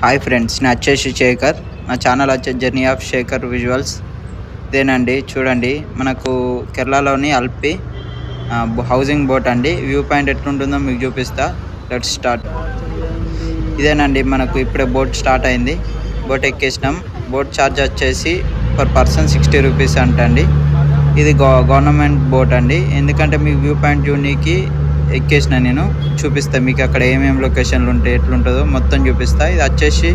Hi friends, నేను వచ్చేసి శేఖర్. నా ఛానల్ వచ్చేసి జర్నీ ఆఫ్ శేఖర్ విజువల్స్. ఇదేనండి, చూడండి. మనకు కేరళలోని అల్పి హౌసింగ్ బోట్ అండి. వ్యూ పాయింట్ ఎట్లుంటుందో మీకు చూపిస్తా. Let's start. ఇదేనండి, మనకు ఇప్పుడే బోట్ స్టార్ట్ అయింది. బోట్ ఎక్కేసినాం. బోట్ ఛార్జ్ వచ్చేసి పర్ పర్సన్ 60 రూపీస్ అంటండి. ఇది గవర్నమెంట్ బోట్ అండి. ఎందుకంటే మీకు వ్యూ పాయింట్ చూడడానికి ఎక్కేసిన నేను చూపిస్తా మీకు అక్కడ ఏమేమి లొకేషన్లు ఉంటాయి, ఎట్లుంటుందో మొత్తం చూపిస్తా. ఇది వచ్చేసి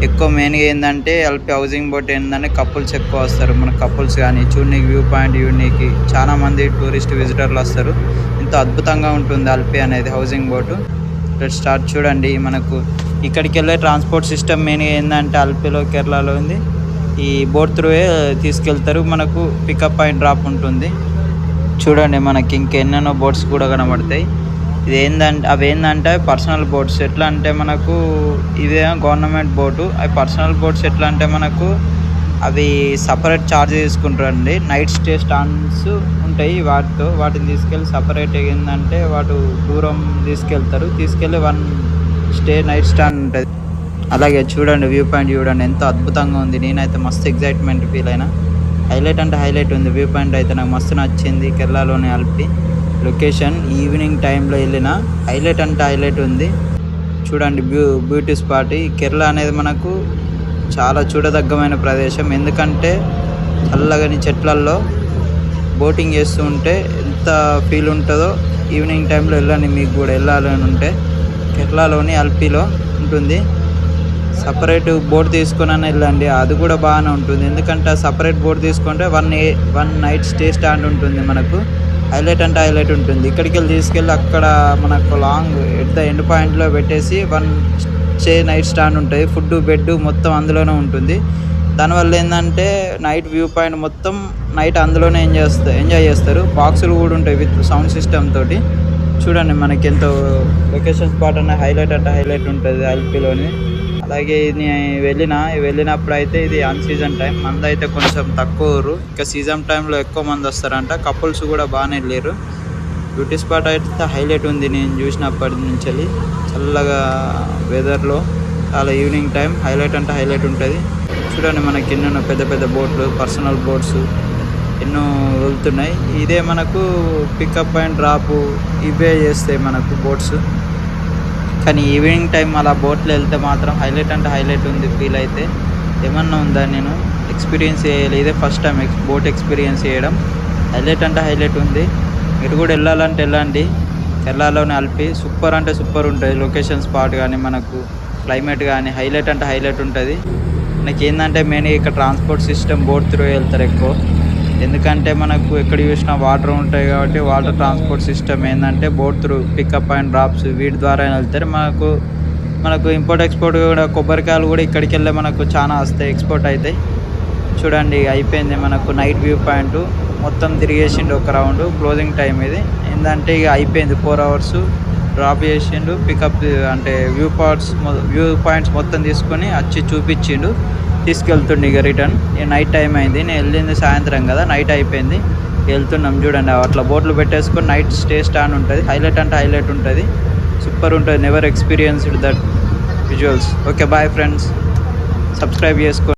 ఎక్కువ మెయిన్గా ఏంటంటే అల్పి హౌసింగ్ బోట్ ఏంటంటే కపుల్స్ ఎక్కువ వస్తారు. మన కపుల్స్ కానీ చూడడానికి వ్యూ పాయింట్ చూడడానికి చాలా మంది టూరిస్ట్ విజిటర్లు వస్తారు. ఎంతో అద్భుతంగా ఉంటుంది అల్పి అనేది హౌసింగ్ బోటు. స్టార్ట్. చూడండి, మనకు ఇక్కడికి వెళ్ళే ట్రాన్స్పోర్ట్ సిస్టమ్ మెయిన్గా ఏంటంటే అల్పిలో కేరళలో ఉంది. ఈ బోట్ త్రూవే తీసుకెళ్తారు. మనకు పికప్ పాయింట్ డ్రాప్ ఉంటుంది. చూడండి, మనకి ఇంకెన్నెన్నో బోట్స్ కూడా కనబడతాయి. అవి ఏంటంటే పర్సనల్ బోట్స్. ఎట్లా అంటే మనకు ఇదే గవర్నమెంట్ బోటు. అవి పర్సనల్ బోట్స్ ఎట్లా అంటే మనకు అవి సపరేట్ ఛార్జ్ తీసుకుంటారండి. నైట్ స్టే స్టాండ్స్ ఉంటాయి. వాటిని తీసుకెళ్ళి సపరేట్ ఏంటంటే వాటి దూరం తీసుకెళ్ళి 1 స్టే నైట్ స్టాండ్ ఉంటుంది. అలాగే చూడండి, వ్యూ పాయింట్ చూడండి ఎంత అద్భుతంగా ఉంది. నేనైతే మస్తు ఎగ్జైట్మెంట్ ఫీల్ అయినా. హైలైట్ అంటే హైలైట్ ఉంది. వ్యూ పాయింట్ అయితే నాకు మస్తు నచ్చింది. కేరళలోని అల్పి లొకేషన్ ఈవినింగ్ టైంలో వెళ్ళిన హైలైట్ అంటే హైలైట్ ఉంది. చూడండి, బ్యూటీ స్పాట్. ఈ కేరళ అనేది మనకు చాలా చూడదగ్గమైన ప్రదేశం. ఎందుకంటే చల్లగని చెట్లల్లో బోటింగ్ చేస్తూ ఉంటే ఎంత ఫీల్ ఉంటుందో. ఈవినింగ్ టైంలో వెళ్ళండి, మీకు కూడా వెళ్ళాలని ఉంటే. కేరళలోని అల్పిలో ఉంటుంది. సపరేట్ బోట్ తీసుకొని వెళ్ళండి, అది కూడా బాగానే ఉంటుంది. ఎందుకంటే సపరేట్ బోట్ తీసుకుంటే 1 నైట్ స్టే స్టాండ్ ఉంటుంది. మనకు హైలైట్ అంటే హైలైట్ ఉంటుంది. ఇక్కడికి వెళ్ళి తీసుకెళ్ళి అక్కడ మనకు లాంగ్ ఎట్ ద ఎండ్ పాయింట్లో పెట్టేసి 1 స్టే నైట్ స్టాండ్ ఉంటుంది. ఫుడ్, బెడ్ మొత్తం అందులోనే ఉంటుంది. దానివల్ల ఏంటంటే నైట్ వ్యూ పాయింట్ మొత్తం నైట్ అందులోనే ఎంజాయ్ చేస్తారు. బాక్సులు కూడా ఉంటాయి విత్ సౌండ్ సిస్టమ్ తోటి. చూడండి, మనకి ఎంతో లొకేషన్ స్పాట్ అనే హైలైట్ అంటే హైలైట్ ఉంటుంది అల్పిలోని. అలాగే వెళ్ళినప్పుడు అయితే ఇది అన్ సీజన్ టైం. మంది అయితే కొంచెం తక్కువ. ఇంకా సీజన్ టైంలో ఎక్కువ మంది వస్తారంట. కపుల్స్ కూడా బాగానే వెళ్ళారు. బ్యూటీ స్పాట్ అయితే హైలైట్ ఉంది. నేను చూసినప్పటి నుంచి చల్లగా వెదర్లో చాలా ఈవినింగ్ టైం హైలైట్ అంటే హైలైట్ ఉంటుంది. చూడండి, మనకి ఎన్నెన్నో పెద్ద పెద్ద బోట్లు, పర్సనల్ బోట్స్ ఎన్నో వెళ్తున్నాయి. ఇదే మనకు పికప్ అండ్ డ్రాప్ ఇవే చేస్తాయి మనకు బోట్స్. కానీ ఈవినింగ్ టైం అలా బోట్లో వెళ్తే మాత్రం హైలైట్ అంటే హైలైట్ ఉంది. ఫీల్ అయితే ఏమన్నా ఉందా, నేను ఎక్స్పీరియన్స్ చేయాలి. ఇదే ఫస్ట్ టైం బోట్ ఎక్స్పీరియన్స్ చేయడం. హైలైట్ అంటే హైలైట్ ఉంది. మీరు కూడా వెళ్ళాలంటే వెళ్ళండి. కేరళలోని అల్పి సూపర్ అంటే సూపర్ ఉంటుంది. లొకేషన్ స్పాట్ కానీ మనకు క్లైమేట్ కానీ హైలైట్ అంటే హైలైట్ ఉంటుంది. మనకి ఏంటంటే మెయిన్గా ఇక్కడ ట్రాన్స్పోర్ట్ సిస్టమ్ బోట్ త్రూ వెళ్తారు ఎక్కువ. ఎందుకంటే మనకు ఎక్కడ చూసినా వాటర్ ఉంటాయి కాబట్టి వాటర్ ట్రాన్స్పోర్ట్ సిస్టమ్ ఏంటంటే boat through pickup and drops వీటి ద్వారా వెళ్తారు. మనకు ఇంపోర్ట్ ఎక్స్పోర్ట్ కూడా కొబ్బరికాయలు కూడా ఇక్కడికి వెళ్ళే మనకు చాలా వస్తాయి, ఎక్స్పోర్ట్ అవుతాయి. చూడండి, అయిపోయింది మనకు నైట్ వ్యూ పాయింట్ మొత్తం తిరిగేసిండు ఒక రౌండ్. క్లోజింగ్ టైం ఇది ఏంటంటే ఇక అయిపోయింది. 4 hours డ్రాప్ చేసిండు. పికప్ అంటే వ్యూ పాయింట్స్ మొత్తం తీసుకొని వచ్చి చూపించిండు. తీసుకెళ్తుండే ఇక రిటర్న్. నైట్ టైం అయింది. నేను వెళ్ళింది సాయంత్రం కదా, నైట్ అయిపోయింది. వెళ్తున్నాం. చూడండి, అట్లా బోట్లు పెట్టేసుకొని నైట్ స్టే స్టాండ్ ఉంటుంది. హైలైట్ అంటే హైలైట్ ఉంటుంది. సూపర్ ఉంటుంది. Never experienced that visuals. Okay, bye friends. Subscribe చేసుకోండి.